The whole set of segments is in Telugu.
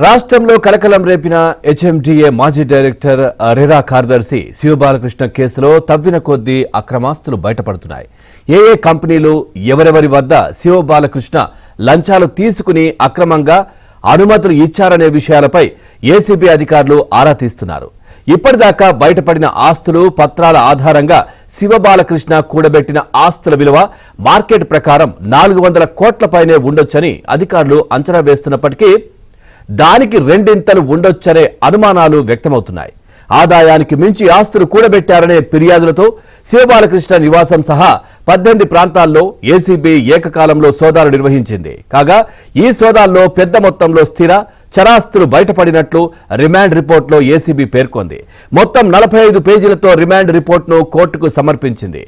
రాష్ట్రంలో కలకలం రేపిన హెచ్ఎండిఏ మాజీ డైరెక్టర్ రెరా కార్యదర్శి శివబాలకృష్ణ కేసులో తవ్విన కొద్దీ అక్రమాస్తులు బయటపడుతున్నాయి. ఏ కంపెనీలు ఎవరెవరి వద్ద శివబాలకృష్ణ లంచాలు తీసుకుని అక్రమంగా అనుమతులు ఇచ్చారనే విషయాలపై ఏసీబీ అధికారులు ఆరా తీస్తున్నారు. ఇప్పటిదాకా బయటపడిన ఆస్తులు పత్రాల ఆధారంగా శివబాలకృష్ణ కూడబెట్టిన ఆస్తుల విలువ మార్కెట్ ప్రకారం 400 కోట్లపైనే ఉండొచ్చని అధికారులు అంచనా వేస్తున్నప్పటికీ దానికి రెండింతలు ఉండొచ్చనే అనుమానాలు వ్యక్తమవుతున్నాయి. ఆదాయానికి మించి ఆస్తులు కూడబెట్టారనే ఫిర్యాదులతో శివబాలకృష్ణ నివాసం సహా 18 ప్రాంతాల్లో ఏసీబీ ఏకకాలంలో సోదాలు నిర్వహించింది. కాగా ఈ సోదాల్లో పెద్ద మొత్తంలో స్థిర చరాస్తులు బయటపడినట్లు రిమాండ్ రిపోర్టులో ఏసీబీ పేర్కొంది. మొత్తం 45 పేజీలతో రిమాండ్ రిపోర్టును కోర్టుకు సమర్పించింది.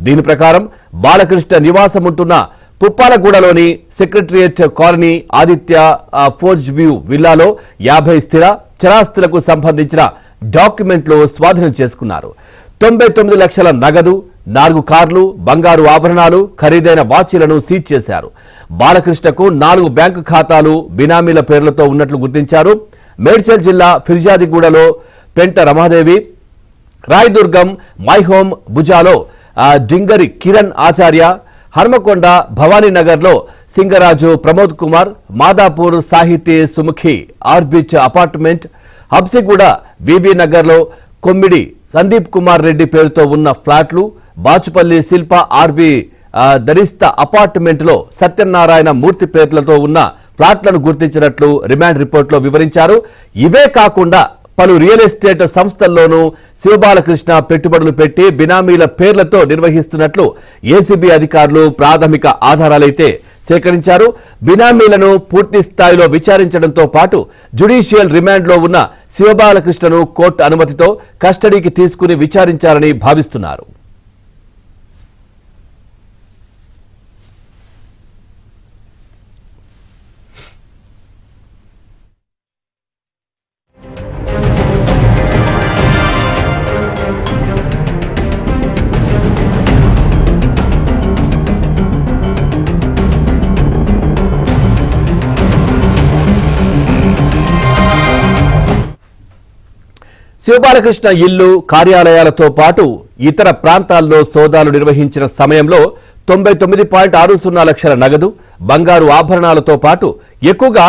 దీని ప్రకారం బాలకృష్ణ నివాసం ఉంటున్న పుప్పాలగూడలోని secretariat colony Aditya Forge View విల్లాలో 50 స్థిర చరాస్తులకు సంబంధించిన డాక్యుమెంట్లు స్వాధీనం చేసుకున్నారు. 99 లక్షల నగదు, 4 కార్లు, బంగారు ఆభరణాలు, ఖరీదైన వాచీలను సీజ్ చేశారు. బాలకృష్ణకు 4 బ్యాంకు ఖాతాలు బినామీల పేర్లతో ఉన్నట్లు గుర్తించారు. మేడ్చల్ జిల్లా ఫిర్యాదిగూడలో పెంట రమాదేవి, రాయదుర్గం మైహోం భుజాలో డింగరి కిరణ్ ఆచార్య, హన్మకొండ భవానీనగర్లో సింగరాజు ప్రమోద్ కుమార్, మాదాపూర్ సాహితీ సుముఖి ఆర్బీచ్ అపార్ట్మెంట్, హబ్సిగూడ వివి నగర్లో కొమ్మిడి సందీప్ కుమార్ రెడ్డి పేరుతో ఉన్న ఫ్లాట్లు, బాచుపల్లి శిల్ప ఆర్వి దరిస్త అపార్ట్మెంట్లో సత్యనారాయణ మూర్తి పేర్లతో ఉన్న ఫ్లాట్లను గుర్తించినట్లు రిమాండ్ రిపోర్టులో వివరించారు. ఇవే కాకుండా పలు రియల్ ఎస్టేట్ సంస్థల్లోనూ శివబాలకృష్ణ పెట్టుబడులు పెట్టి బినామీల పేర్లతో నిర్వహిస్తున్నట్లు ఏసీబీ అధికారులు ప్రాథమిక ఆధారాలైతే సేకరించారు. బినామీలను పూర్తి స్థాయిలో విచారించడంతో పాటు జ్యుడిషియల్ రిమాండ్లో ఉన్న శివబాలకృష్ణను కోర్టు అనుమతితో కస్టడీకి తీసుకుని విచారించారని భావిస్తున్నారు. శివబాలకృష్ణ ఇల్లు, కార్యాలయాలతో పాటు ఇతర ప్రాంతాల్లో సోదాలు నిర్వహించిన సమయంలో 99.60 లక్షల నగదు, బంగారు ఆభరణాలతో పాటు ఎక్కువగా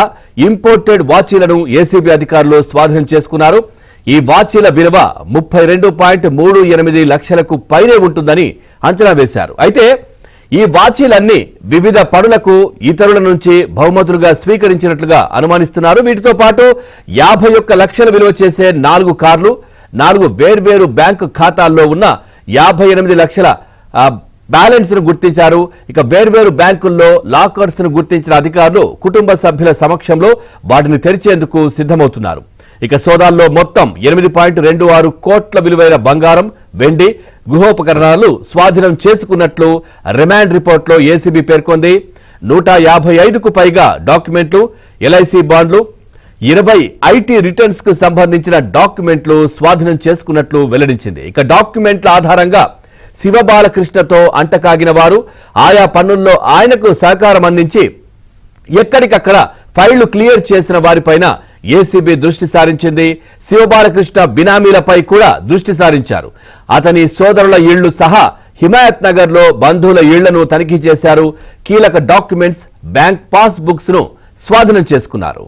ఇంపోర్టెడ్ వాచీలను ఏసీబీ అధికారులు స్వాధీనం చేసుకున్నారు. ఈ వాచీల విలువ 32.38 లక్షలకు పైనే ఉంటుందని అంచనా వేశారు. అయితే ఈ వాచీలన్నీ వివిధ పనులకు ఇతరుల నుంచి బహుమతులుగా స్వీకరించినట్లుగా అనుమానిస్తున్నారు. వీటితో పాటు 51 లక్షల విలువ చేసే 4 కార్లు, 4 వేర్వేరు బ్యాంకు ఖాతాల్లో ఉన్న 58 లక్షల బ్యాలెన్స్ ను గుర్తించారు. ఇక వేర్వేరు బ్యాంకుల్లో లాకర్స్ ను గుర్తించిన అధికారులు కుటుంబ సభ్యుల సమక్షంలో వాటిని తెరిచేందుకు సిద్ధమవుతున్నారు. ఇక సోదాల్లో మొత్తం 8.26 కోట్ల విలువైన బంగారం, వెండి, గృహోపకరణాలు స్వాధీనం చేసుకున్నట్లు రిమాండ్ రిపోర్టులో ఏసీబీ పేర్కొంది. 155కు పైగా డాక్యుమెంట్లు, ఎల్ఐసి బాండ్లు, 20 ఐటీ రిటర్న్స్ కు సంబంధించిన డాక్యుమెంట్లు స్వాధీనం చేసుకున్నట్లు వెల్లడించింది. ఇక డాక్యుమెంట్ల ఆధారంగా శివబాలకృష్ణతో అంటకాగిన వారు, ఆయా పన్నుల్లో ఆయనకు సహకారం అందించి ఎక్కడికక్కడ ఫైళ్లు క్లియర్ చేసిన వారిపైన ఏసీబీ దృష్టి సారించింది. శివబాలకృష్ణ బినామీలపై కూడా దృష్టి సారించారు. అతని సోదరుల ఇళ్లు సహా హిమాయత్ నగర్ లో బంధువుల ఇళ్లను తనిఖీ చేశారు. కీలక డాక్యుమెంట్స్, బ్యాంక్ పాస్ బుక్స్ ను స్వాధీనం చేసుకున్నారు.